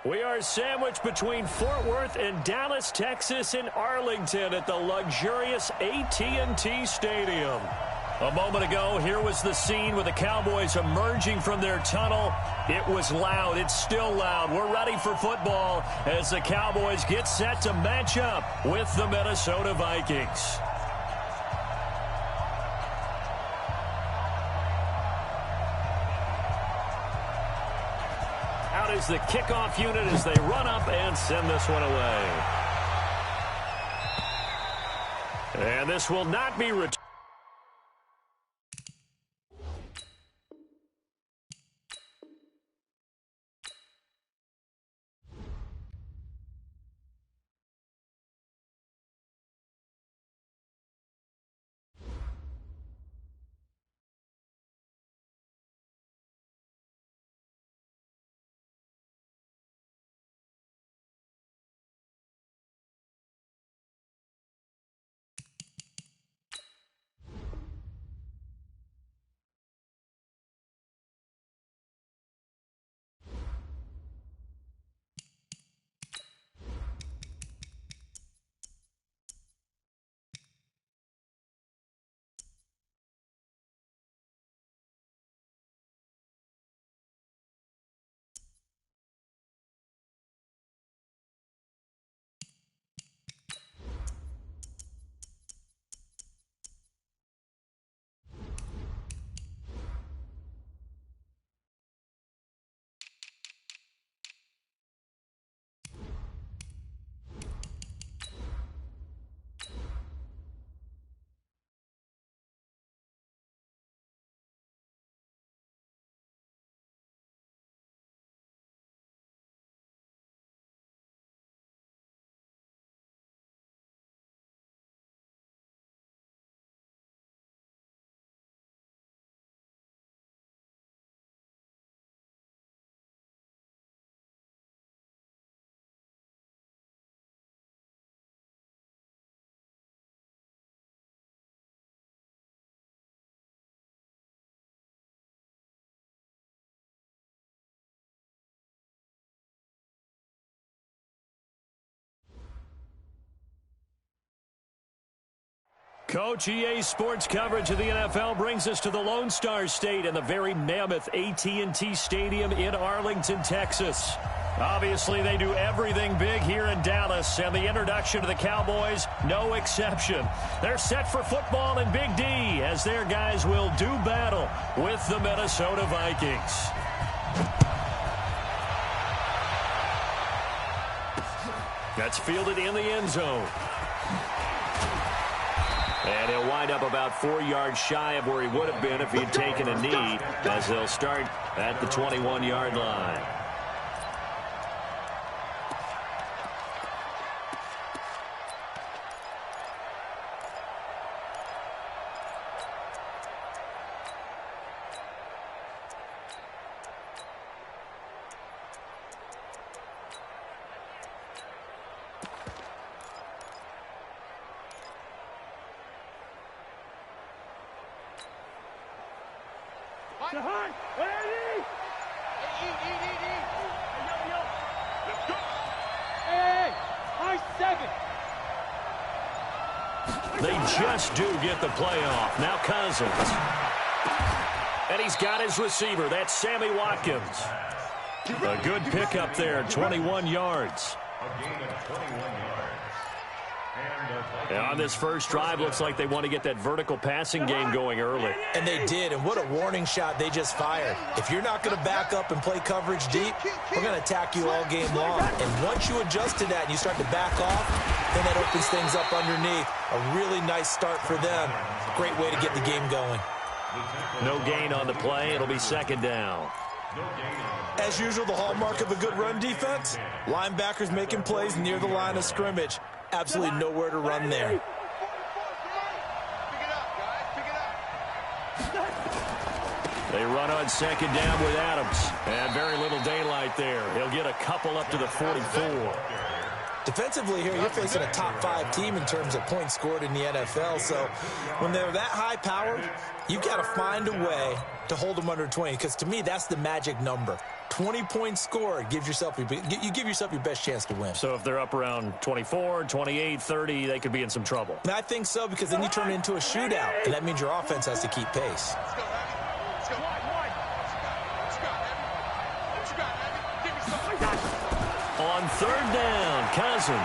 We are sandwiched between Fort Worth and Dallas, Texas, and Arlington at the luxurious AT&T Stadium. A moment ago, here was the scene with the Cowboys emerging from their tunnel. It was loud. It's still loud. We're ready for football as the Cowboys get set to match up with the Minnesota Vikings. Out is the kickoff unit as they run up and send this one away. And this will not be returned. Coach, EA Sports coverage of the NFL brings us to the Lone Star State and the very mammoth AT&T Stadium in Arlington, Texas. Obviously, they do everything big here in Dallas, and the introduction to the Cowboys, no exception. They're set for football in Big D as their guys will do battle with the Minnesota Vikings. That's fielded in the end zone. And he'll wind up about 4 yards shy of where he would have been if he had taken a knee, as they'll start at the 21-yard line. They just do get the playoff. Now Cousins. And he's got his receiver. That's Sammy Watkins. A good pickup there, 21 yards. And on this first drive, looks like they want to get that vertical passing game going early. And they did, and what a warning shot they just fired. If you're not going to back up and play coverage deep, we're going to attack you all game long. And once you adjust to that and you start to back off, then that opens things up underneath. A really nice start for them. Great way to get the game going. No gain on the play. It'll be second down. As usual, the hallmark of a good run defense, linebackers making plays near the line of scrimmage. Absolutely nowhere to run there. They run on second down with Adams. And very little daylight there. He'll get a couple up to the 44. Defensively here, you're facing a top-5 team in terms of points scored in the NFL. So when they're that high-powered, you've got to find a way to hold them under 20. Because to me, that's the magic number. 20 points scored, you give yourself your best chance to win. So if they're up around 24, 28, 30, they could be in some trouble. And I think so, because then you turn it into a shootout, and that means your offense has to keep pace. On third down, Cousins.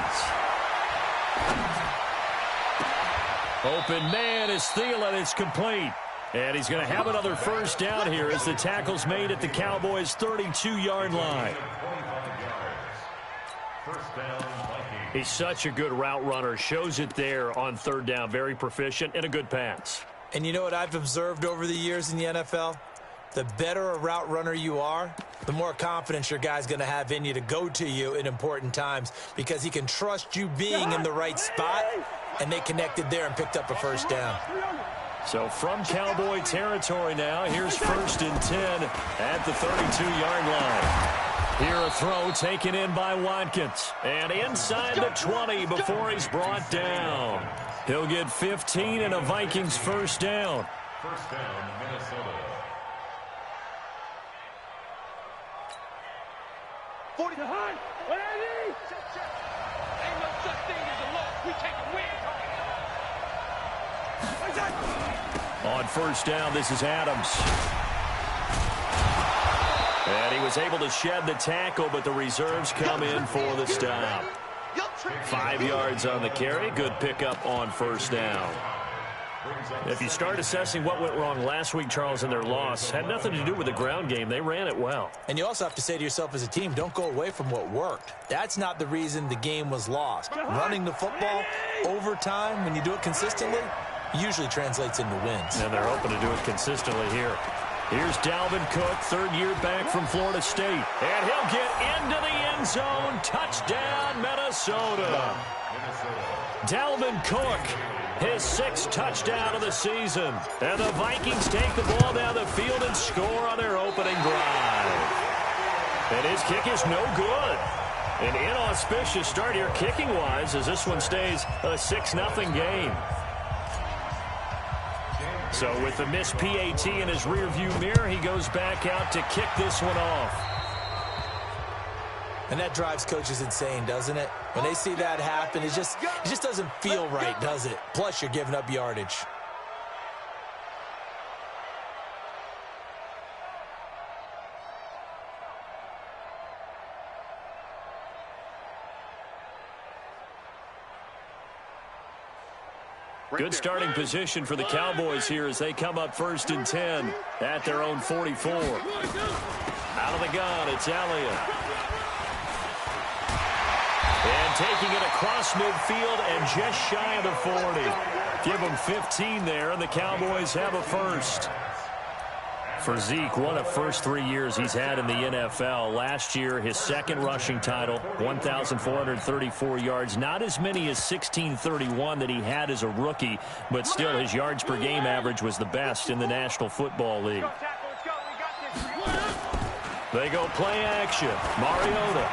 Open man is Thielen. It's complete. And he's going to have another first down here as the tackle's made at the Cowboys' 32-yard line. He's such a good route runner. Shows it there on third down. Very proficient and a good pass. And you know what I've observed over the years in the NFL? The better a route runner you are, the more confidence your guy's going to have in you to go to you in important times, because he can trust you being in the right spot, and they connected there and picked up a first down. So from Cowboy territory now, here's 1st and 10 at the 32-yard line. Here a throw taken in by Watkins. And inside the 20 before he's brought down. He'll get 15 and a Vikings first down. First down, Minnesota. 40 to high. What I need? Ain't no such thing as a loss. We take a win. On first down, this is Adams. And he was able to shed the tackle, but the reserves come in for the stop. 5 yards on the carry. Good pickup on first down. If you start assessing what went wrong last week, Charles, in their loss, had nothing to do with the ground game. They ran it well. And you also have to say to yourself as a team, don't go away from what worked. That's not the reason the game was lost. Running the football over time, when you do it consistently, usually translates into wins. And they're hoping to do it consistently here. Here's Dalvin Cook, third-year back from Florida State. And he'll get into the end zone. Touchdown, Minnesota. Dalvin Cook, his 6th touchdown of the season. And the Vikings take the ball down the field and score on their opening drive. And his kick is no good. An inauspicious start here kicking-wise as this one stays a 6-0 game. So with the missed PAT in his rearview mirror, he goes back out to kick this one off. And that drives coaches insane, doesn't it? When they see that happen, it just doesn't feel right, does it? Plus, you're giving up yardage. Good starting position for the Cowboys here as they come up 1st and 10 at their own 44. Out of the gun, it's Elliott. And taking it across midfield and just shy of the 40. Give them 15 there, and the Cowboys have a first. For Zeke, one of first 3 years he's had in the NFL. Last year, his 2nd rushing title, 1,434 yards. Not as many as 1,631 that he had as a rookie, but still his yards per game average was the best in the National Football League. They go play action. Mariota.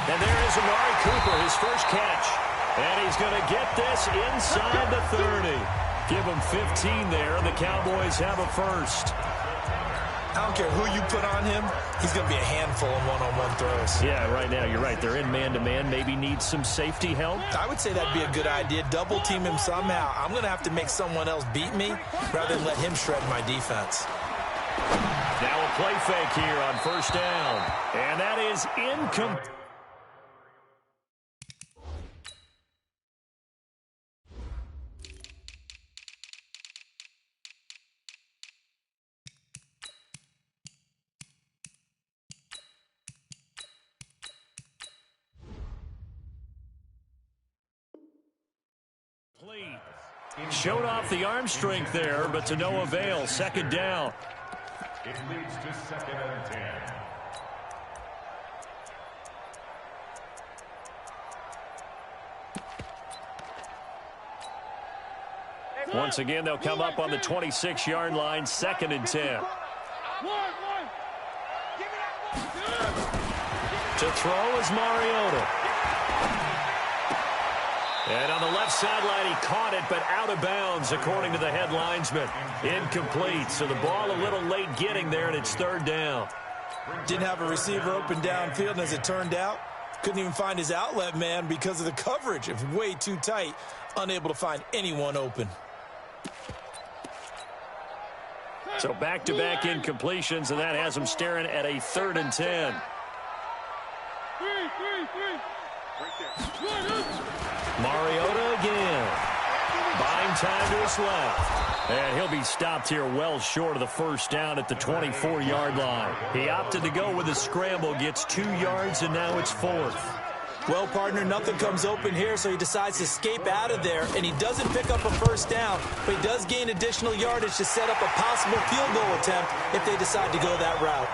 And there is Amari Cooper, his first catch. And he's going to get this inside the 30. Give him 15 there, and the Cowboys have a first. I don't care who you put on him, he's going to be a handful in one-on-one throws. Yeah, right now, you're right. They're in man-to-man. Maybe need some safety help. I would say that'd be a good idea. Double-team him somehow. I'm going to have to make someone else beat me rather than let him shred my defense. Now a play fake here on first down. And that is incomplete. Showed off the arm strength there, but to no avail. 2nd down. It leads to 2nd and 10. Once again, they'll come up on the 26-yard line. 2nd and 10. To throw is Mariota. And on the left sideline, he caught it, but out of bounds, according to the head linesman. Incomplete, so the ball a little late getting there, and it's 3rd down. Didn't have a receiver open downfield, and as it turned out, couldn't even find his outlet man because of the coverage. It was way too tight, unable to find anyone open. So back-to-back incompletions, and that has him staring at a 3rd and 10. Mariota again. Buying time to his left. And he'll be stopped here well short of the first down at the 24-yard line. He opted to go with a scramble, gets 2 yards, and now it's 4th. Well, partner, nothing comes open here, so he decides to escape out of there, and he doesn't pick up a first down, but he does gain additional yardage to set up a possible field goal attempt if they decide to go that route.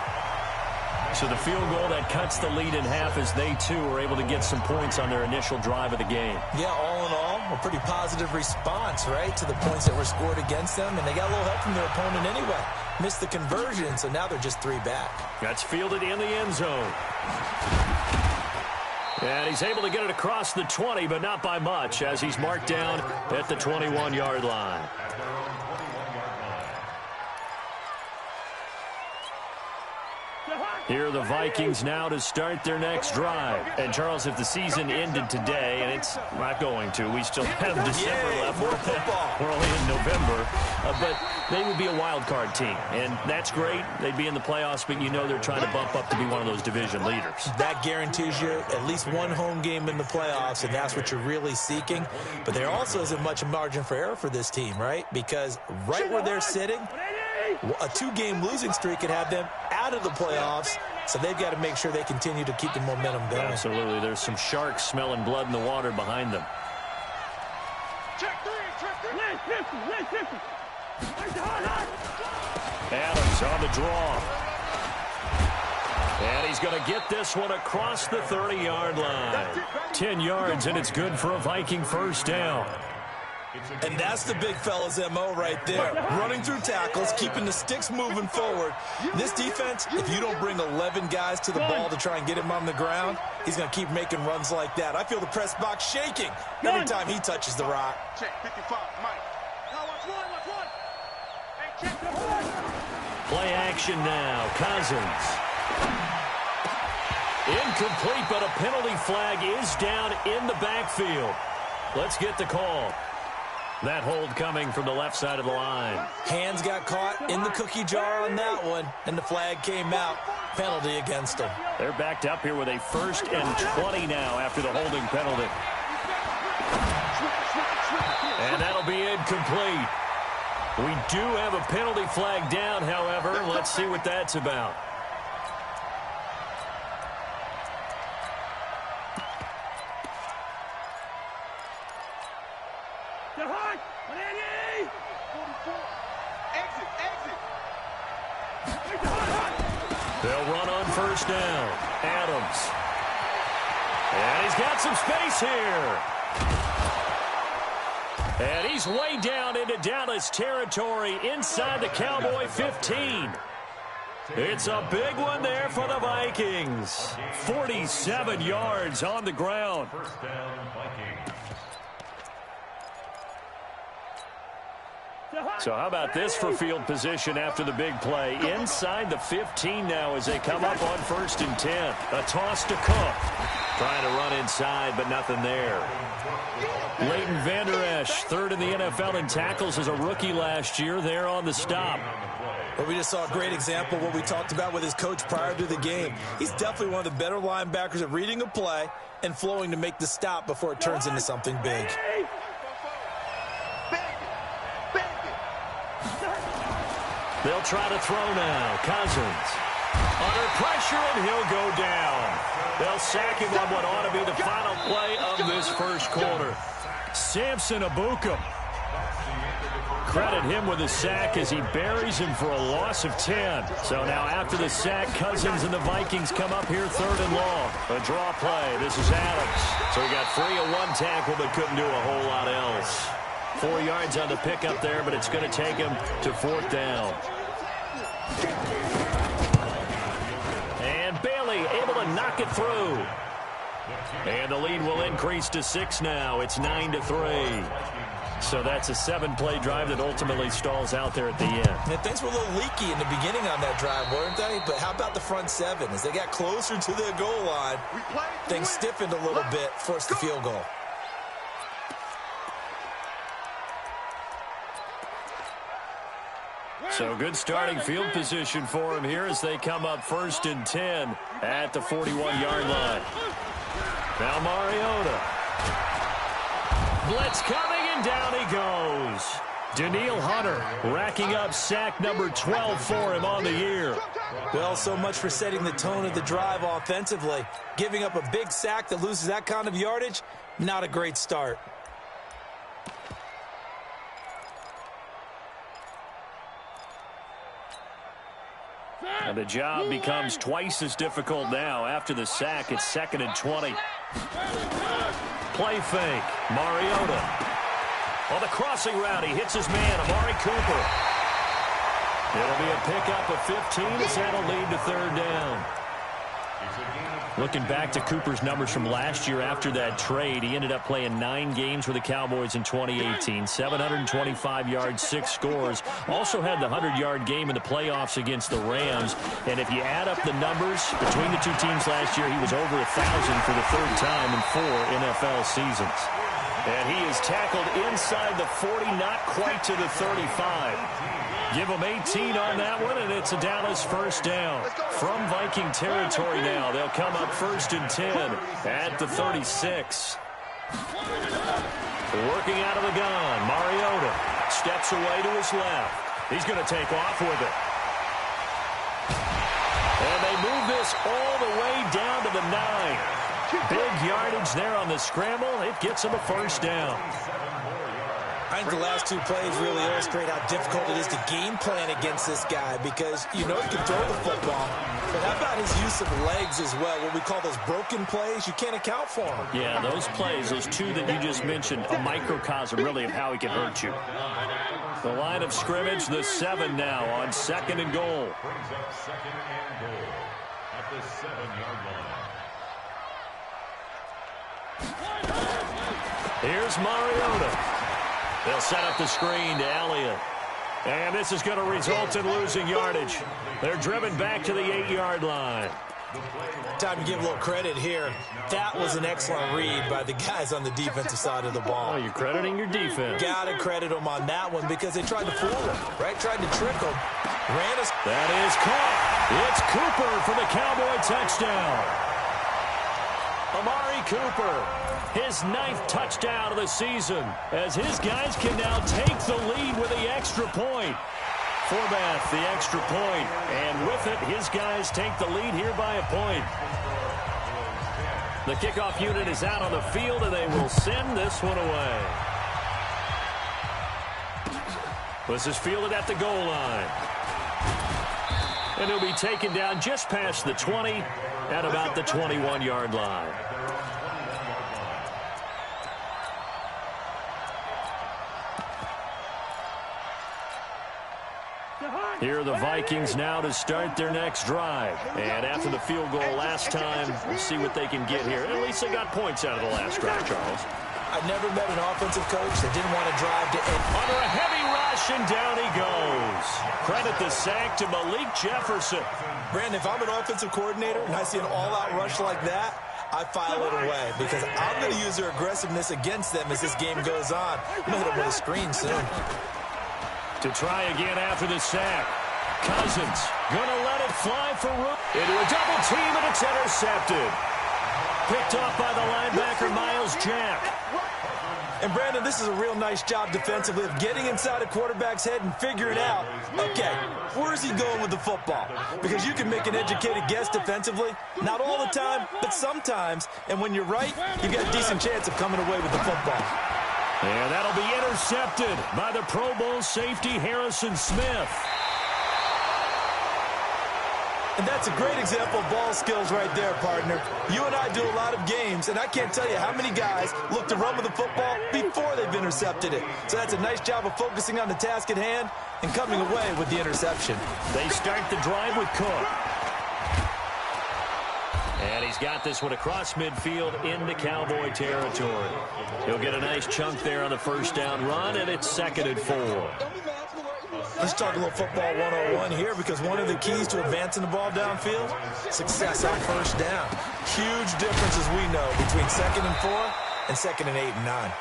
So the field goal that cuts the lead in half as they, too, are able to get some points on their initial drive of the game. Yeah, all in all, a pretty positive response, right, to the points that were scored against them, and they got a little help from their opponent anyway. Missed the conversion, so now they're just 3 back. That's fielded in the end zone. And he's able to get it across the 20, but not by much, as he's marked down at the 21-yard line. Here are the Vikings now to start their next drive. And, Charles, if the season ended today, and it's not going to, we still have December left. We're only in November. But they would be a wild card team, and that's great. They'd be in the playoffs, but you know they're trying to bump up to be one of those division leaders. That guarantees you at least one home game in the playoffs, and that's what you're really seeking. But there also isn't much margin for error for this team, right? Because right where they're sitting, a 2-game losing streak could have them out of the playoffs, so they've got to make sure they continue to keep the momentum going. Absolutely. There's some sharks smelling blood in the water behind them. Adams on the draw. And he's going to get this one across the 30-yard line. 10 yards, and it's good for a Viking first down. And that's the big fella's MO right there. Running through tackles, keeping the sticks moving forward. This defense, if you don't bring 11 guys to the ball to try and get him on the ground, he's going to keep making runs like that. I feel the press box shaking every time he touches the rock. Check 55, Mike. Now watch one. Hey, check the horn. Play action now. Cousins. Incomplete, but a penalty flag is down in the backfield. Let's get the call. That hold coming from the left side of the line. Hands got caught in the cookie jar on that one, and the flag came out. Penalty against them. They're backed up here with a 1st and 20 now after the holding penalty. And that'll be incomplete. We do have a penalty flag down, however. Let's see what that's about. They'll run on first down. Adams. And he's got some space here. And he's way down into Dallas territory inside the Cowboy 15. It's a big one there for the Vikings. 47 yards on the ground. First down, Vikings. So how about this for field position after the big play? Inside the 15 now as they come up on 1st and 10. A toss to Cook. Trying to run inside, but nothing there. Leighton Vander Esch, 3rd in the NFL in tackles as a rookie last year. There on the stop. But we just saw a great example of what we talked about with his coach prior to the game. He's definitely one of the better linebackers at reading a play and flowing to make the stop before it turns into something big. They'll try to throw now. Cousins. Under pressure, and he'll go down. They'll sack him on what ought to be the final play of this first quarter. Samson Abukum. Credit him with a sack as he buries him for a loss of 10. So now after the sack, Cousins and the Vikings come up here 3rd and long. A draw play. This is Adams. So he got free of 1 tackle but couldn't do a whole lot else. 4 yards on the pickup there, but it's going to take him to 4th down. And Bailey able to knock it through. And the lead will increase to 6 now. It's 9-3. So that's a 7-play drive that ultimately stalls out there at the end. And things were a little leaky in the beginning on that drive, weren't they? But how about the front 7? As they got closer to the goal line, things stiffened a little bit, forced the field goal. So good starting field position for him here as they come up 1st and 10 at the 41-yard line. Now Mariota. Blitz coming, and down he goes. Danielle Hunter racking up sack number 12 for him on the year. Well, so much for setting the tone of the drive offensively. Giving up a big sack that loses that kind of yardage, not a great start. And the job becomes twice as difficult now. After the sack, it's 2nd and 20. Play fake. Mariota. On the crossing route, he hits his man, Amari Cooper. It'll be a pickup of 15 as that'll lead to 3rd down. Looking back to Cooper's numbers from last year after that trade, he ended up playing 9 games for the Cowboys in 2018. 725 yards, 6 scores. Also had the 100-yard game in the playoffs against the Rams. And if you add up the numbers between the two teams last year, he was over 1,000 for the 3rd time in 4 NFL seasons. And he is tackled inside the 40, not quite to the 35. Give them 18 on that one, and it's a Dallas 1st down. From Viking territory now, they'll come up 1st and 10 at the 36. Working out of the gun, Mariota steps away to his left. He's going to take off with it. And they move this all the way down to the 9. Big yardage there on the scramble. It gets him a 1st down. I think the last 2 plays really illustrate how difficult it is to game plan against this guy because you know he can throw the football. But how about his use of legs as well? What we call those broken plays, you can't account for them. Yeah, those plays, those 2 that you just mentioned, a microcosm really of how he can hurt you. The line of scrimmage, the 7 now on 2nd and goal. Brings up 2nd and goal at the 7-yard line. Here's Mariota. They'll set up the screen to Elliott. And this is going to result in losing yardage. They're driven back to the 8-yard line. Time to give a little credit here. That was an excellent read by the guys on the defensive side of the ball. Oh, you're crediting your defense. Got to credit them on that one because they tried to fool him, right? Tried to trick him. That is caught. It's Cooper for the Cowboy touchdown. Amari Cooper, his 9th touchdown of the season, as his guys can now take the lead with the extra point. Forbath, the extra point, and with it, his guys take the lead here by a point. The kickoff unit is out on the field, and they will send this one away. This is fielded at the goal line. And he'll be taken down just past the 20 at about the 21-yard line. Here are the Vikings now to start their next drive. And after the field goal last time, we'll see what they can get here. At least they got points out of the last drive, Charles. I've never met an offensive coach that didn't want to drive to end. Under a heavy rush, and down he goes. Credit the sack to Malik Jefferson. Brandon, if I'm an offensive coordinator and I see an all-out rush like that, I file it away because I'm going to use their aggressiveness against them as this game goes on. I'm going to hit them with a screen soon. To try again after the sack. Cousins going to let it fly for Rook. Into a double team, and it's intercepted. Picked off by the linebacker, Miles Jack. And, Brandon, this is a real nice job defensively of getting inside a quarterback's head and figuring out, okay, where's he going with the football? Because you can make an educated guess defensively. Not all the time, but sometimes. And when you're right, you've got a decent chance of coming away with the football. And that'll be intercepted by the Pro Bowl safety, Harrison Smith. And that's a great example of ball skills right there, partner. You and I do a lot of games, and I can't tell you how many guys look to run with the football before they've intercepted it. So that's a nice job of focusing on the task at hand and coming away with the interception. They start the drive with Cook. And he he's got this one across midfield into Cowboy territory. He'll get a nice chunk there on the first down run, and it's 2nd and 4. Let's talk a little football 101 here, because one of the keys to advancing the ball downfield, success on first down. Huge difference, as we know, between 2nd and 4 and 2nd and 8 and 9.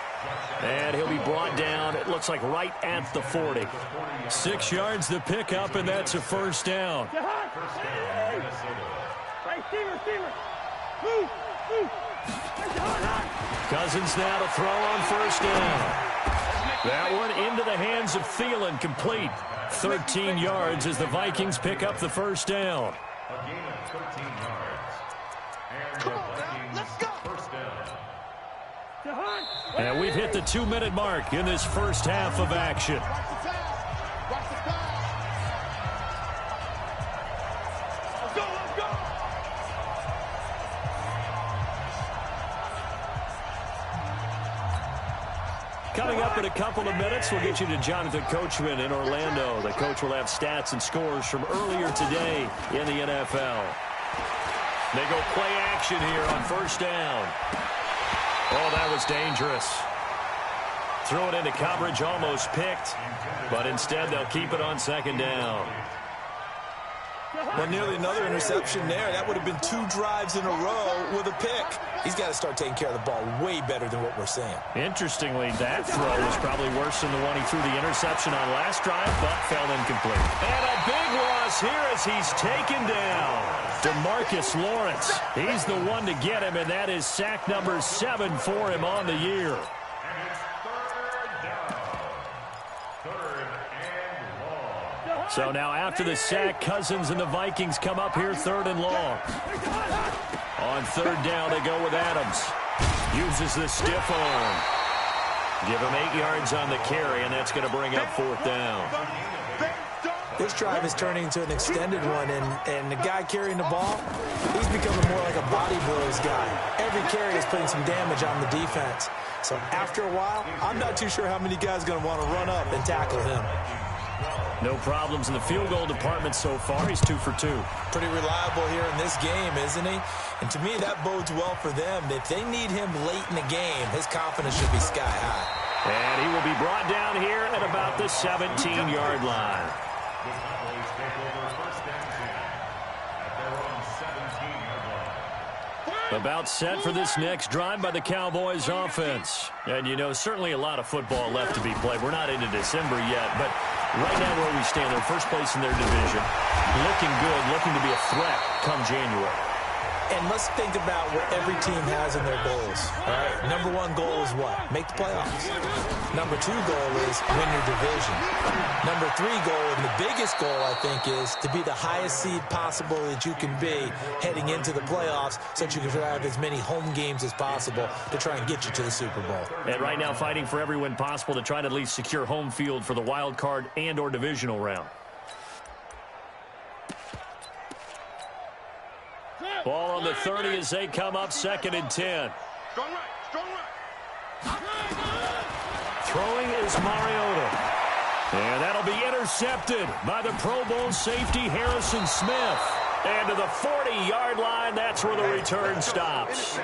And he'll be brought down, it looks like right at the 40. 6 yards the pickup, and that's a first down. Cousins now to throw on first down. That one into the hands of Thielen, complete. 13 yards as the Vikings pick up the first down. A gain of 13 yards. And the Vikings first down. And we've hit the 2-minute mark in this first half of action. Coming up in a couple of minutes, we'll get you to Jonathan Coachman in Orlando. The coach will have stats and scores from earlier today in the NFL. They go play action here on first down. Oh, that was dangerous. Throw it into coverage, almost picked, but instead they'll keep it on 2nd down. Well, nearly another interception there. That would have been 2 drives in a row with a pick. He's got to start taking care of the ball way better than what we're seeing. Interestingly, that throw was probably worse than the one he threw the interception on last drive, but fell incomplete. And a big loss here as he's taken down. DeMarcus Lawrence, he's the one to get him, and that is sack number 7 for him on the year. And it's 3rd down. 3rd and long. So now after the sack, Cousins and the Vikings come up here 3rd and long. On 3rd down, they go with Adams. Uses the stiff arm. Give him 8 yards on the carry, and that's going to bring up 4th down. This drive is turning into an extended one, and the guy carrying the ball, he's becoming more like a body blows guy. Every carry is putting some damage on the defense. So after a while, I'm not too sure how many guys are going to want to run up and tackle him. No problems in the field goal department so far. He's 2 for 2. Pretty reliable here in this game, isn't he? And to me, that bodes well for them. If they need him late in the game, his confidence should be sky high. And he will be brought down here at about the 17-yard line. The Cowboys take over first and 10 at their own 17-yard line. About set for this next drive by the Cowboys offense. And, you know, certainly a lot of football left to be played. We're not into December yet, but right now where we stand, they're first place in their division. Looking good, looking to be a threat come January. And let's think about what every team has in their goals. All right, number 1 goal is what? Make the playoffs. Number 2 goal is win your division. Number 3 goal, and the biggest goal, I think, is to be the highest seed possible that you can be heading into the playoffs so that you can have as many home games as possible to try and get you to the Super Bowl. And right now fighting for every win possible to try to at least secure home field for the wild card and or divisional round. Ball on the 30 as they come up 2nd and 10. Strong right, strong right. Throwing is Mariota. And that'll be intercepted by the Pro Bowl safety Harrison Smith. And to the 40-yard line, that's where the return stops.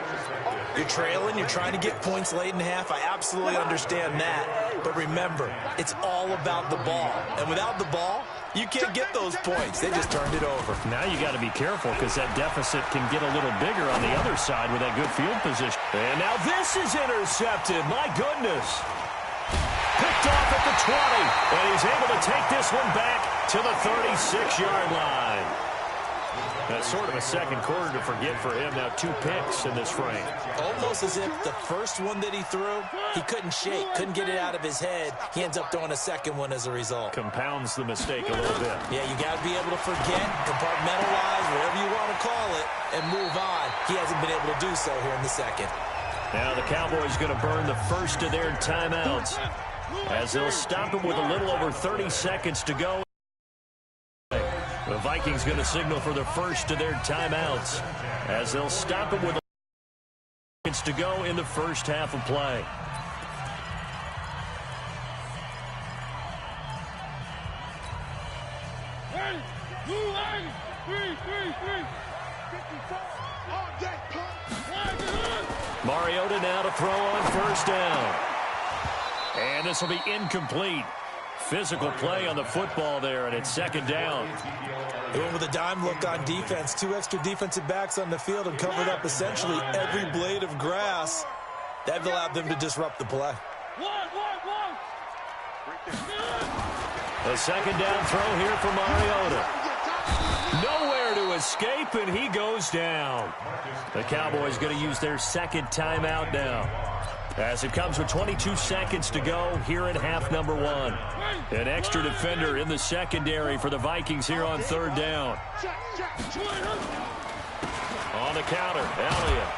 You're trailing, you're trying to get points late in the half. I absolutely understand that. But remember, it's all about the ball. And without the ball, you can't get those points. They just turned it over. Now you got to be careful because that deficit can get a little bigger on the other side with that good field position. And now this is intercepted. My goodness. Picked off at the 20. And he's able to take this one back to the 36-yard line. That's sort of a second quarter to forget for him. Now 2 picks in this frame. Almost as if the first one that he threw, he couldn't shake, couldn't get it out of his head. He ends up throwing a second one as a result. Compounds the mistake a little bit. Yeah, you got to be able to forget, compartmentalize, whatever you want to call it, and move on. He hasn't been able to do so here in the second. Now the Cowboys going to burn the first of their timeouts as they'll stop it with a little over 30 seconds to go. The Vikings going to signal for the first of their timeouts as they'll stop it with seconds to go in the first half of play. Mariota now to throw on first down. And this will be incomplete. Physical play on the football there, and it's second down. They went with a dime look on defense. 2 extra defensive backs on the field and covered up essentially every blade of grass. That allowed them to disrupt the play. A second down throw here for Mariota. Nowhere to escape, and he goes down. The Cowboys going to use their second timeout now, as it comes with 22 seconds to go here in half number 1. An extra defender in the secondary for the Vikings here on third down. On the counter, Elliott.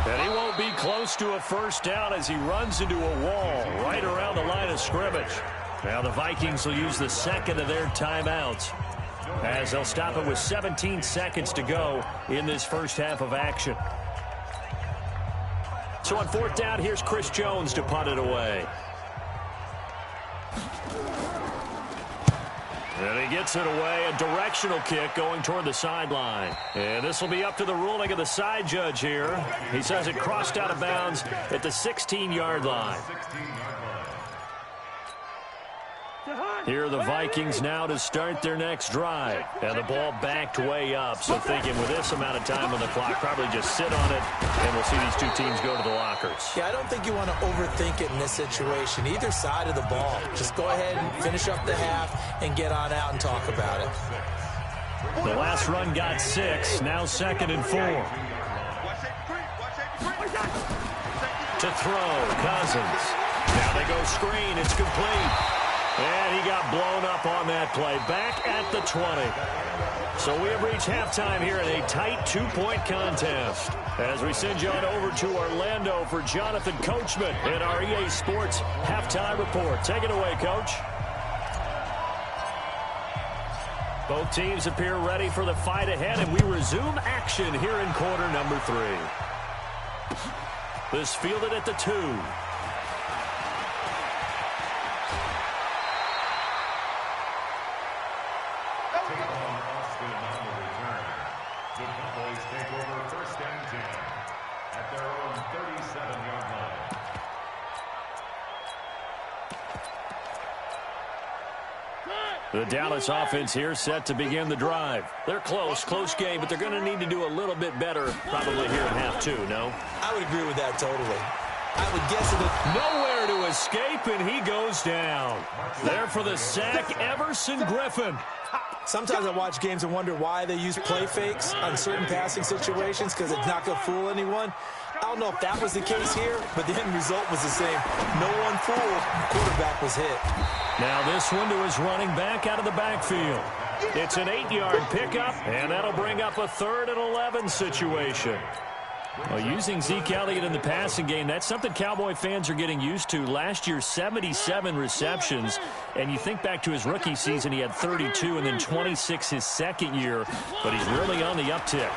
And he won't be close to a first down as he runs into a wall right around the line of scrimmage. Now the Vikings will use the second of their timeouts, as they'll stop it with 17 seconds to go in this first half of action. So on fourth down, here's Chris Jones to punt it away. And he gets it away, a directional kick going toward the sideline. And this will be up to the ruling of the side judge here. He says it crossed out of bounds at the 16-yard line. Here are the Vikings now to start their next drive. And the ball backed way up. So thinking with this amount of time on the clock, probably just sit on it, and we'll see these two teams go to the lockers. Yeah, I don't think you want to overthink it in this situation. Either side of the ball. Just go ahead and finish up the half and get on out and talk about it. The last run got 6. Now 2nd and 4. To throw, Cousins. Now they go screen. It's complete. And he got blown up on that play. Back at the 20. So we have reached halftime here in a tight 2-point contest, as we send you on over to Orlando for Jonathan Coachman in our EA Sports Halftime Report. Take it away, Coach. Both teams appear ready for the fight ahead, and we resume action here in quarter number 3. This fielded at the 2. The Dallas offense here set to begin the drive. They're close game, but they're going to need to do a little bit better probably here in half 2, no? I would agree with that totally. I would guess it. Nowhere to escape, and he goes down. There for the sack, Everson Griffin. Sometimes I watch games and wonder why they use play fakes on certain passing situations, because it's not going to fool anyone. I don't know if that was the case here, but the end result was the same. No one fooled. The quarterback was hit. Now this one to his running back out of the backfield. It's an 8-yard pickup, and that'll bring up a 3rd and 11 situation. Well, using Zeke Elliott in the passing game, that's something Cowboy fans are getting used to. Last year, 77 receptions, and you think back to his rookie season, he had 32 and then 26 his second year, but he's really on the uptick.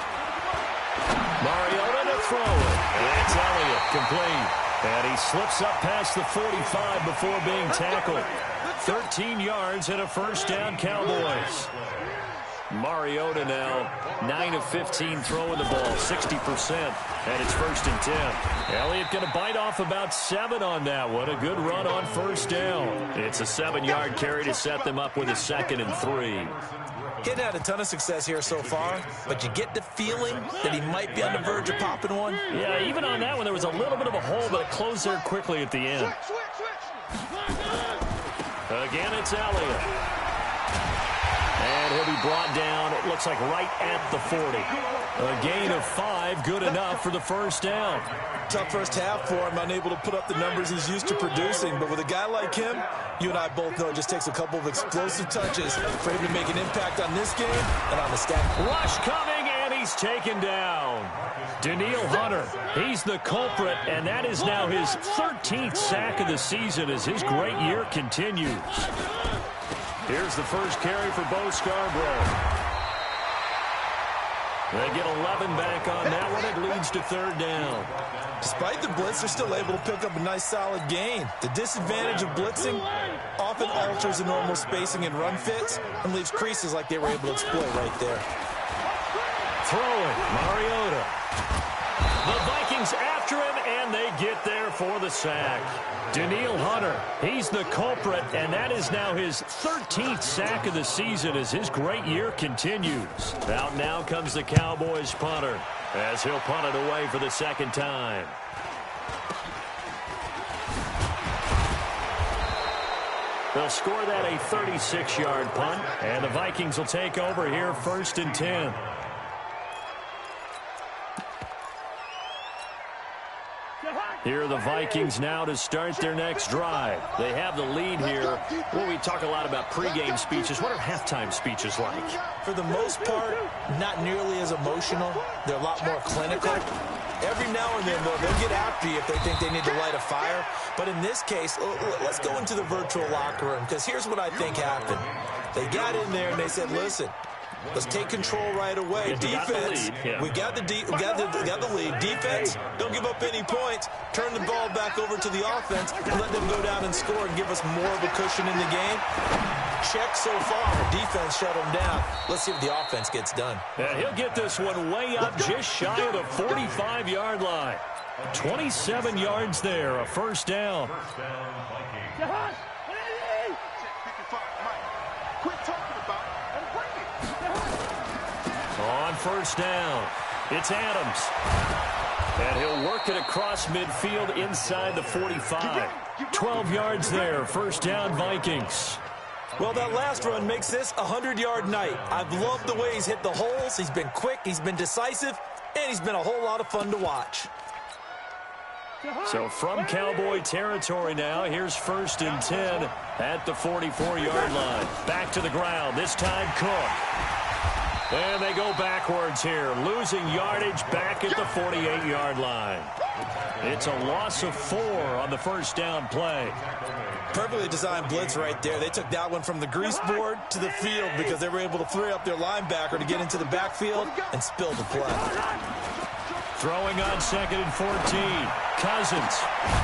Mariota to throw it. That's Elliott, complete. And he slips up past the 45 before being tackled. 13 yards and a first down, Cowboys. Mariota now 9 of 15 throwing the ball, 60%, and it's 1st and 10. Elliott going to bite off about 7 on that one. A good run on first down. It's a 7-yard carry to set them up with a 2nd and 3. Getting had a ton of success here so far, but you get the feeling that he might be on the verge of popping one. Yeah, even on that one, there was a little bit of a hole, but it closed there quickly at the end. Again, it's Elliott. And he'll be brought down, it looks like right at the 40. A gain of 5, good enough for the first down. Tough first half for him, unable to put up the numbers he's used to producing. But with a guy like him, you and I both know it just takes a couple of explosive touches for him to make an impact on this game and on the stat. Rush coming, and he's taken down. Danielle Hunter, he's the culprit, and that is now his 13th sack of the season as his great year continues. Here's the first carry for Bo Scarborough. They get 11 back on that one. It leads to 3rd down. Despite the blitz, they're still able to pick up a nice solid gain. The disadvantage of blitzing often alters the normal spacing and run fits and leaves creases like they were able to exploit right there. Throwing, Mariota. The Vikings after him, and they get there for the sack. Danielle Hunter, he's the culprit, and that is now his 13th sack of the season as his great year continues. Out now comes the Cowboys punter as he'll punt it away for the second time. They'll score that a 36-yard punt, and the Vikings will take over here 1st and 10. Here are the Vikings now to start their next drive. They have the lead here. Well, we talk a lot about pregame speeches. What are halftime speeches like? For the most part, not nearly as emotional. They're a lot more clinical. Every now and then, though, they'll get after you if they think they need to light a fire. But in this case, let's go into the virtual locker room, because here's what I think happened. They got in there and they said, listen, let's take control right away. Defense, we got the lead. Defense, don't give up any points. Turn the ball back over to the offense and let them go down and score and give us more of a cushion in the game. Check so far. Defense shut them down. Let's see if the offense gets done. And he'll get this one way up just shy of the 45-yard line. 27 yards there, a first down. On first down, it's Adams. And he'll work it across midfield inside the 45. 12 yards there, first down Vikings. Well, that last run makes this a 100-yard night. I've loved the way he's hit the holes. He's been quick, he's been decisive, and he's been a whole lot of fun to watch. So from Cowboy territory now, here's 1st and 10 at the 44-yard line. Back to the ground, this time Cook. And they go backwards here, losing yardage back at the 48-yard line. It's a loss of 4 on the first down play. Perfectly designed blitz right there. They took that one from the grease board to the field because they were able to free up their linebacker to get into the backfield and spill the play. Throwing on 2nd and 14. Cousins.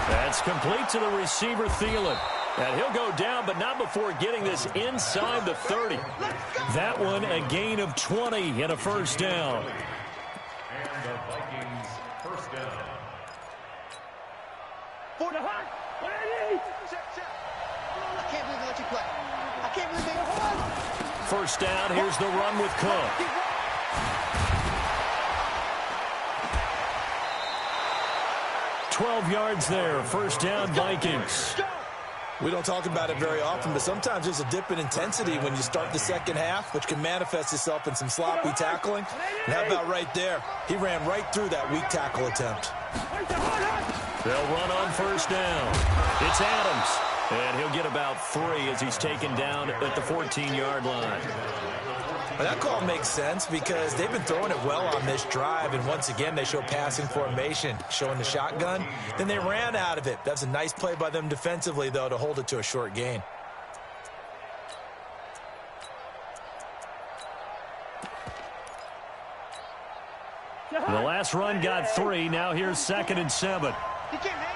That's complete to the receiver, Thielen. And he'll go down, but not before getting this inside the 30. That one a gain of 20 and a first down. And the Vikings first down. For the hot. What I need. I can't believe they let you play. I can't believe they First down, here's the run with Cook. $12 yards there, first down Vikings. We don't talk about it very often, but sometimes there's a dip in intensity when you start the second half, which can manifest itself in some sloppy tackling. And how about right there? He ran right through that weak tackle attempt. They'll run on first down. It's Adams. And he'll get about 3 as he's taken down at the 14-yard line. Well, that call makes sense because they've been throwing it well on this drive, and once again they show passing formation, showing the shotgun. Then they ran out of it. That's a nice play by them defensively, though, to hold it to a short gain. The last run got 3. Now here's 2nd and 7. He can't hang.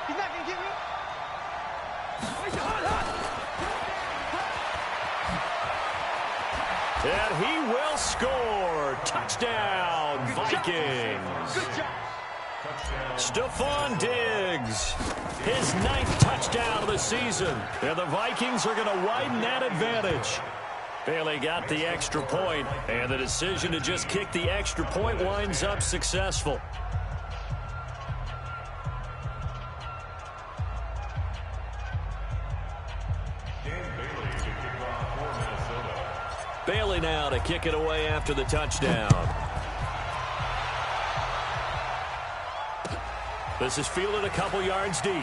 He's not going to get me. And he will score. Touchdown, Vikings. Good job. Stephon Diggs, his 9th touchdown of the season. And the Vikings are going to widen that advantage. Bailey got the extra point, and the decision to just kick the extra point winds up successful. Bailey now to kick it away after the touchdown. This is fielded a couple yards deep.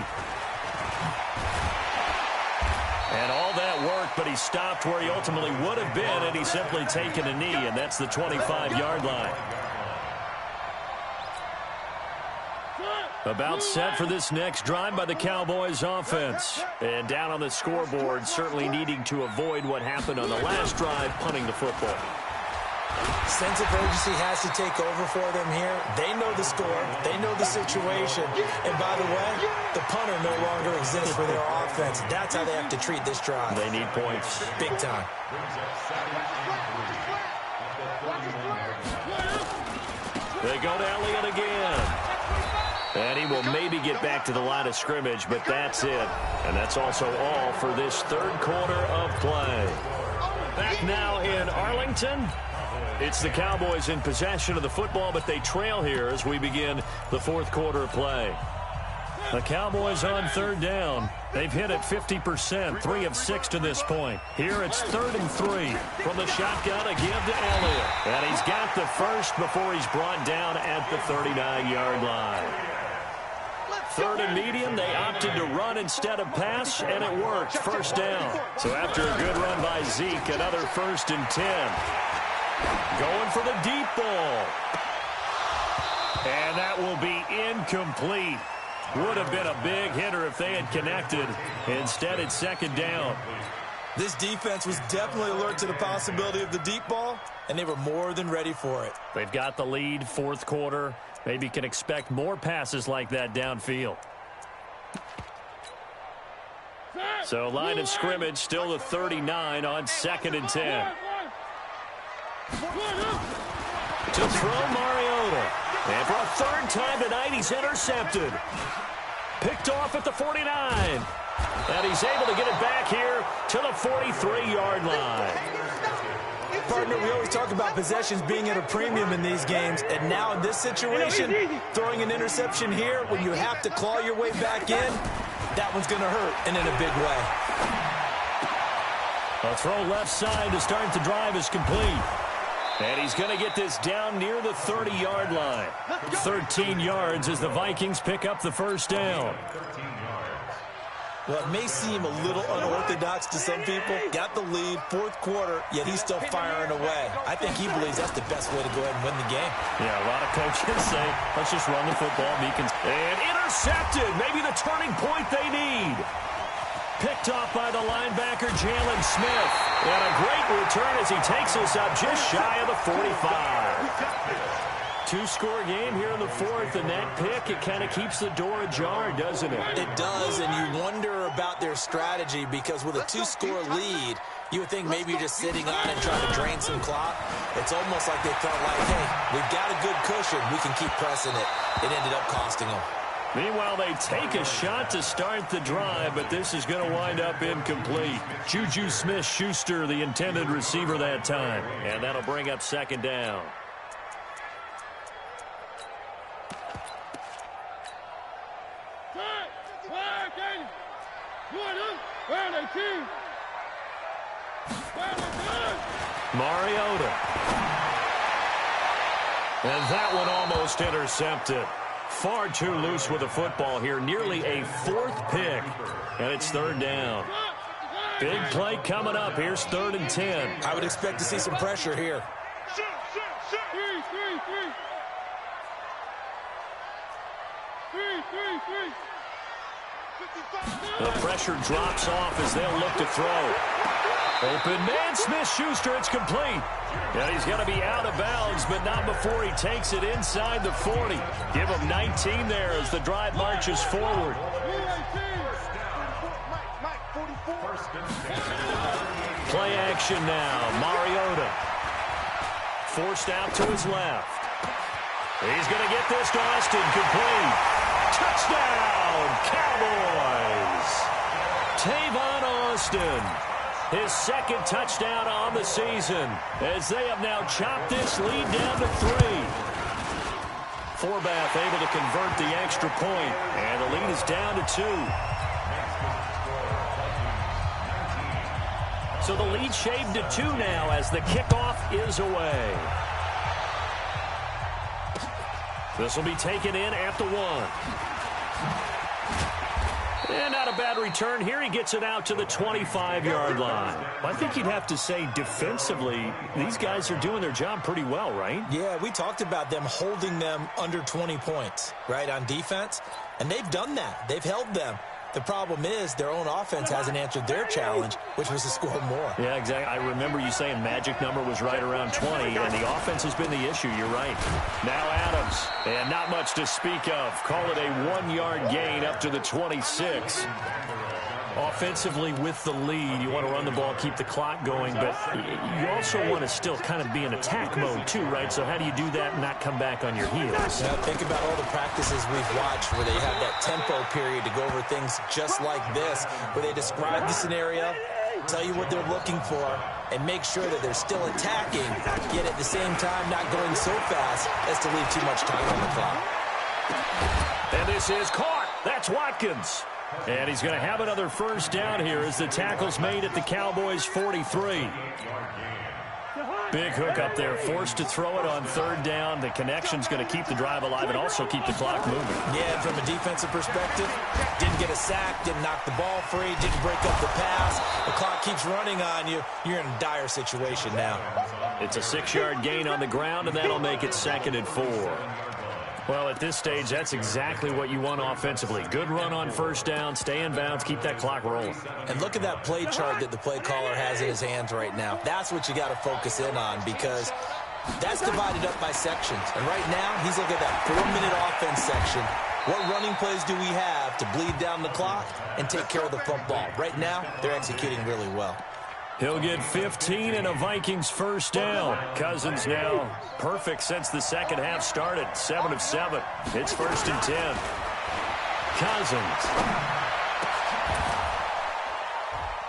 And all that work, but he stopped where he ultimately would have been, and he's simply taken a knee, and that's the 25-yard line. About set for this next drive by the Cowboys offense. And down on the scoreboard, certainly needing to avoid what happened on the last drive, punting the football. Sense of urgency has to take over for them here. They know the score. They know the situation. And by the way, the punter no longer exists for their offense. That's how they have to treat this drive. They need points. Big time. They go to Elliott again. And he will maybe get back to the line of scrimmage, but that's it. And that's also all for this third quarter of play. Back now in Arlington. It's the Cowboys in possession of the football, but they trail here as we begin the fourth quarter of play. The Cowboys on third down. They've hit it 50%, 3 of 6 to this point. Here it's 3rd and 3 from the shotgun, a give to Elliott. And he's got the first before he's brought down at the 39-yard line. 3rd and medium, they opted to run instead of pass, and it worked. First down. So after a good run by Zeke, another 1st and 10. Going for the deep ball. And that will be incomplete. Would have been a big hitter if they had connected. Instead, it's 2nd down. This defense was definitely alert to the possibility of the deep ball, and they were more than ready for it. They've got the lead, fourth quarter. Maybe can expect more passes like that downfield. So line of scrimmage still the 39 on 2nd and 10. To throw Mariota. And for a 3rd time tonight, he's intercepted. Picked off at the 49. And he's able to get it back here to the 43-yard line. Partner, we always talk about possessions being at a premium in these games, and now in this situation, throwing an interception here when you have to claw your way back in, that one's going to hurt, and in a big way. A throw left side to start the drive is complete. And he's going to get this down near the 30-yard line. 13 yards as the Vikings pick up the first down. Well, it may seem a little unorthodox to some people. Got the lead, fourth quarter, yet he's still firing away. I think he believes that's the best way to go ahead and win the game. Yeah, a lot of coaches say, let's just run the football. And intercepted. Maybe the turning point they need. Picked off by the linebacker, Jalen Smith. And a great return as he takes us up just shy of the 45. Two-score game here in the fourth, and that pick, it kind of keeps the door ajar, doesn't it? It does, and you wonder about their strategy because with a two-score lead, you would think maybe you're just sitting on it trying to drain some clock. It's almost like they felt like, hey, we've got a good cushion. We can keep pressing it. It ended up costing them. Meanwhile, they take a shot to start the drive, but this is going to wind up incomplete. Juju Smith-Schuster, the intended receiver that time, and that'll bring up 2nd down. Mariota. And that one almost intercepted. Far too loose with the football here. Nearly a 4th pick. And it's 3rd down. Big play coming up. Here's 3rd and 10. I would expect to see some pressure here. The pressure drops off as they'll look to throw. Open man, Smith-Schuster, it's complete. And he's going to be out of bounds, but not before he takes it inside the 40. Give him 19 there as the drive marches forward. Play action now. Mariota. Forced out to his left. He's going to get this to Austin, complete. Touchdown, Cowboys. Tavon Austin. His 2nd touchdown on the season as they have now chopped this lead down to 3. Forbath able to convert the extra point, and the lead is down to 2. So the lead shaved to 2 now as the kickoff is away. This will be taken in at the 1. And not a bad return here. He gets it out to the 25-yard line. I think you'd have to say defensively, these guys are doing their job pretty well, right? Yeah, we talked about them holding them under 20 points, right, on defense. And they've done that. They've held them. The problem is their own offense hasn't answered their challenge, which was to score more. Yeah, exactly. I remember you saying magic number was right around 20, and the offense has been the issue. You're right. Now Adams, and not much to speak of. Call it a 1-yard gain up to the 26. Offensively with the lead, you want to run the ball, keep the clock going, but you also want to still kind of be in attack mode too, right? So how do you do that and not come back on your heels? Now, think about all the practices we've watched where they have that tempo period to go over things just like this, where they describe the scenario, tell you what they're looking for, and make sure that they're still attacking, yet at the same time not going so fast as to leave too much time on the clock. And this is caught. That's Watkins. And he's going to have another first down here as the tackle's made at the Cowboys' 43. Big hook up there, forced to throw it on third down. The connection's going to keep the drive alive and also keep the clock moving. Yeah, from a defensive perspective, didn't get a sack, didn't knock the ball free, didn't break up the pass. The clock keeps running on you. You're in a dire situation now. It's a 6-yard gain on the ground, and that'll make it 2nd and 4. Well, at this stage, that's exactly what you want offensively. Good run on first down, stay in bounds, keep that clock rolling. And look at that play chart that the play caller has in his hands right now. That's what you got to focus in on because that's divided up by sections. And right now, he's looking at that 4-minute offense section. What running plays do we have to bleed down the clock and take care of the football? Right now, they're executing really well. He'll get 15 and a Vikings first down. Cousins now perfect since the second half started. 7 of 7. It's 1st and 10. Cousins.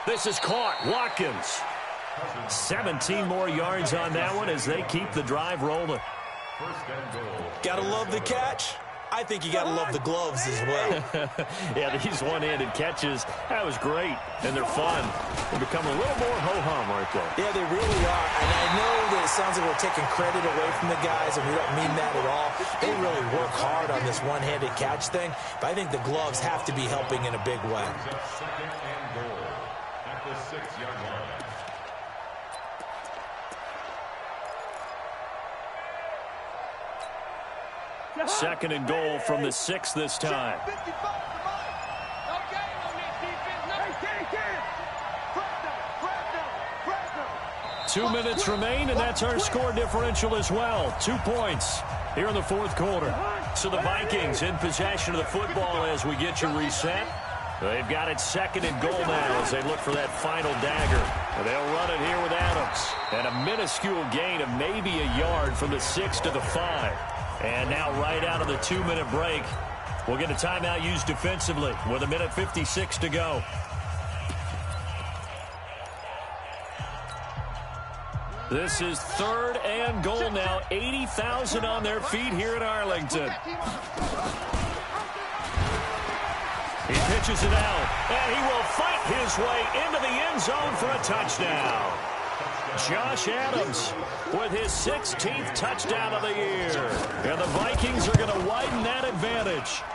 This is caught. Watkins. 17 more yards on that one as they keep the drive rolling. Gotta love the catch. I think you got to love the gloves as well. Yeah, these one-handed catches, that was great, and they're fun. They become a little more ho-hum, aren't they? Yeah, they really are. And I know that it sounds like we're taking credit away from the guys, and we don't mean that at all. They really work hard on this one-handed catch thing, but I think the gloves have to be helping in a big way. 2nd and goal at the 6-yard line. Second and goal from the 6 this time. 2 minutes remain, and that's our score differential as well. 2 points here in the 4th quarter. So the Vikings in possession of the football as we get you reset. They've got it 2nd and goal now as they look for that final dagger. And they'll run it here with Adams. And a minuscule gain of maybe a yard from the 6 to the 5. And now right out of the 2-minute break, we'll get a timeout used defensively with 1:56 to go. This is 3rd and goal now. 80,000 on their feet here in Arlington. He pitches it out, and he will fight his way into the end zone for a touchdown. Josh Adams with his 16th touchdown of the year. And the Vikings are going to widen that advantage.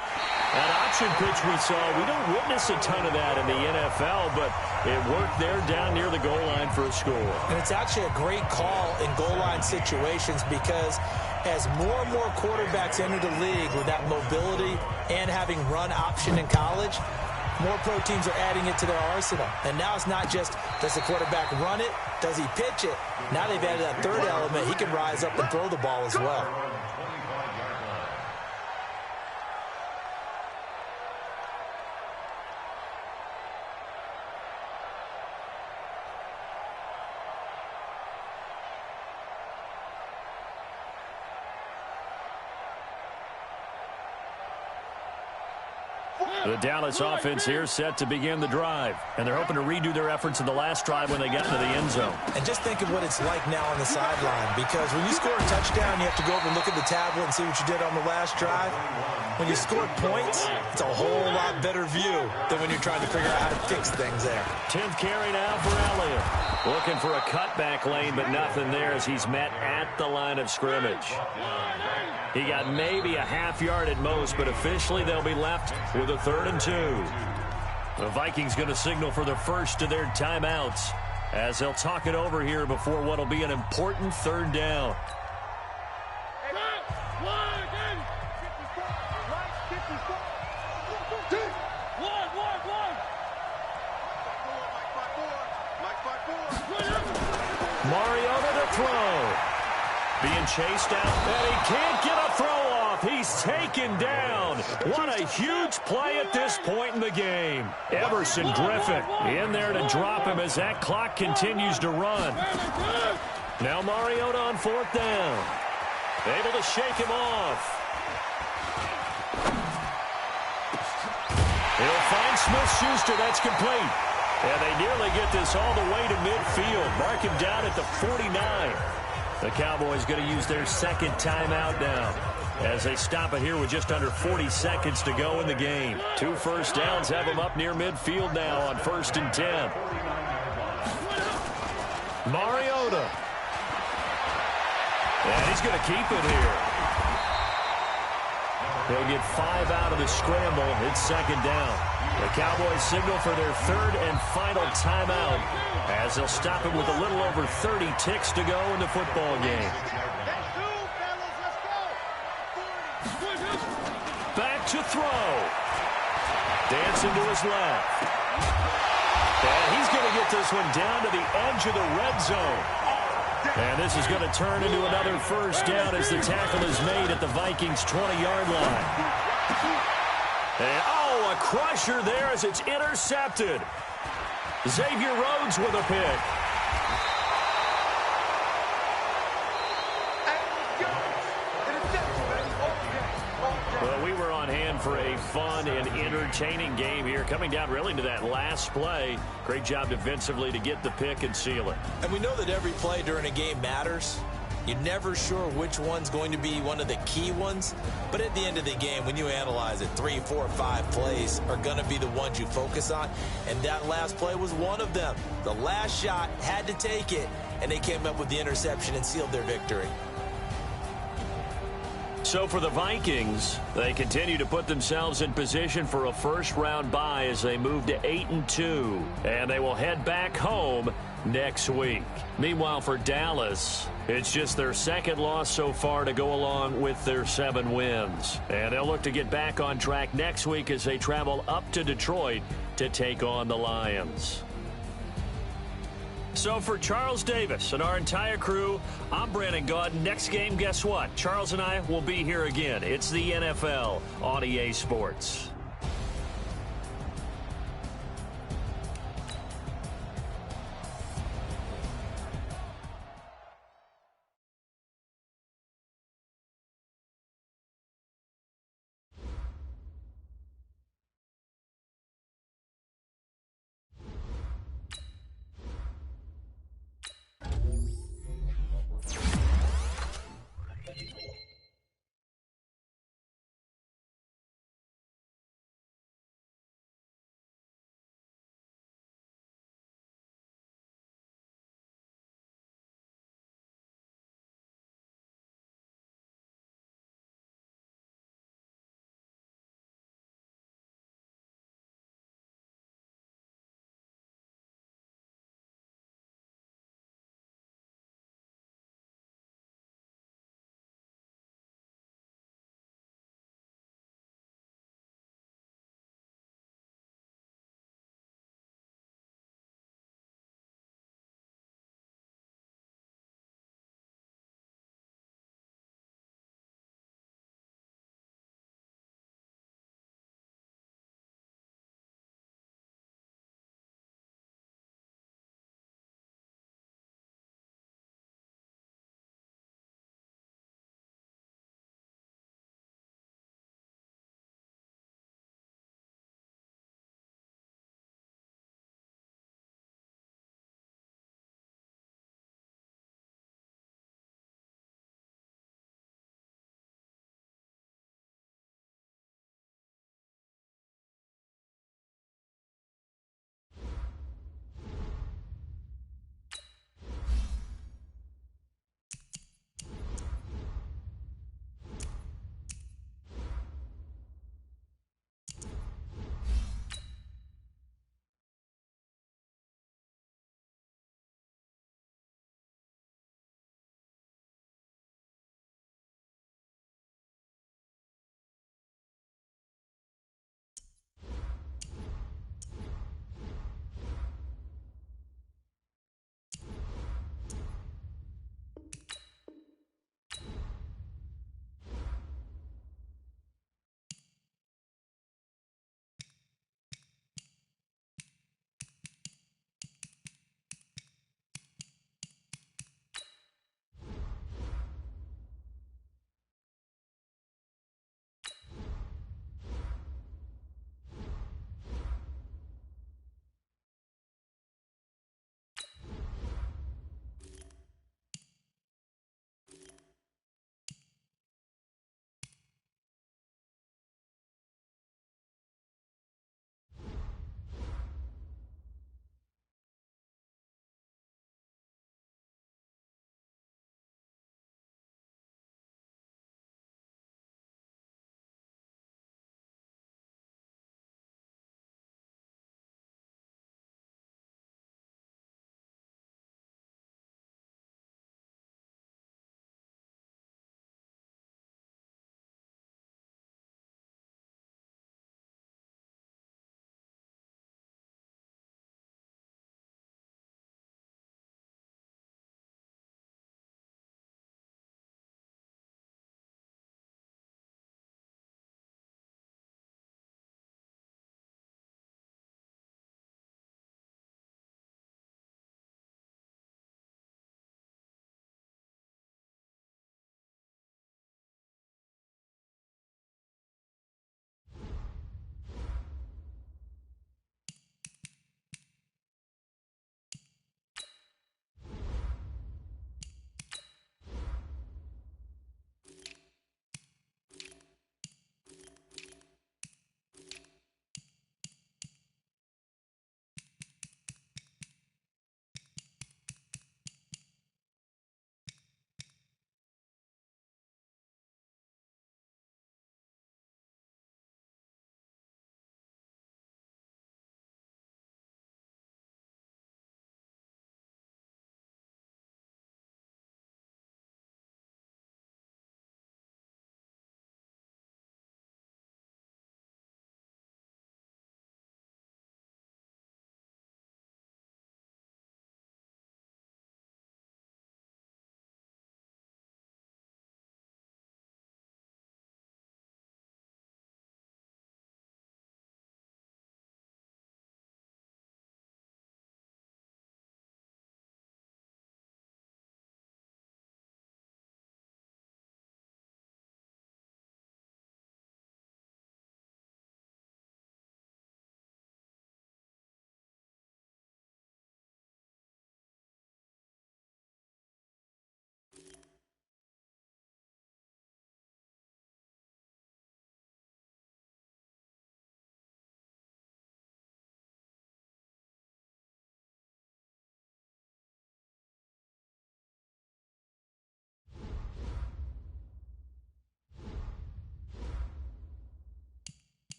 That option pitch we saw, we don't witness a ton of that in the NFL, but it worked there down near the goal line for a score. And it's actually a great call in goal line situations because as more and more quarterbacks enter the league with that mobility and having run option in college, more pro teams are adding it to their arsenal. And now it's not just, does the quarterback run it? Does he pitch it? Now they've added that third element. He can rise up and throw the ball as well. The Dallas offense here set to begin the drive. And they're hoping to redo their efforts in the last drive when they got into the end zone. And just think of what it's like now on the sideline. Because when you score a touchdown, you have to go over and look at the tablet and see what you did on the last drive. When you score points, it's a whole lot better view than when you're trying to figure out how to fix things there. 10th carry now for Elliott. Looking for a cutback lane, but nothing there as he's met at the line of scrimmage. He got maybe a half yard at most, but officially they'll be left with a 3rd and 2. The Vikings going to signal for the first of their timeouts as they'll talk it over here before what will be an important 3rd down. Mariota to throw. Being chased out, and he can't get a throw off. He's taken down. What a huge play at this point in the game. Everson Griffin in there to drop him as that clock continues to run. Now Mariota on 4th down. Able to shake him off. He'll find Smith-Schuster. That's complete. And they nearly get this all the way to midfield. Mark him down at the 49. The Cowboys going to use their second timeout now as they stop it here with just under 40 seconds to go in the game. 2 first downs have them up near midfield now on 1st and 10. Mariota. And he's going to keep it here. They'll get 5 out of the scramble. It's 2nd down. The Cowboys signal for their 3rd and final timeout as they'll stop it with a little over 30 ticks to go in the football game. Back to throw. Dancing to his left. And he's going to get this one down to the edge of the red zone. And this is going to turn into another first down as the tackle is made at the Vikings' 20-yard line. And, oh, a crusher there as it's intercepted. Xavier Rhodes with a pick. Well, we were on hand for a fun and entertaining game here, coming down really to that last play. Great job defensively to get the pick and seal it. And we know that every play during a game matters. You're never sure which one's going to be one of the key ones. But at the end of the game, when you analyze it, 3, 4, 5 plays are going to be the ones you focus on. And that last play was one of them. The last shot had to take it, and they came up with the interception and sealed their victory. So for the Vikings, they continue to put themselves in position for a first-round bye as they move to 8-2. And they will head back home next week. Meanwhile, for Dallas, it's just their 2nd loss so far to go along with their 7 wins. And they'll look to get back on track next week as they travel up to Detroit to take on the Lions. So for Charles Davis and our entire crew, I'm Brandon Gaudin. Next game, guess what? Charles and I will be here again. It's the NFL on EA Sports.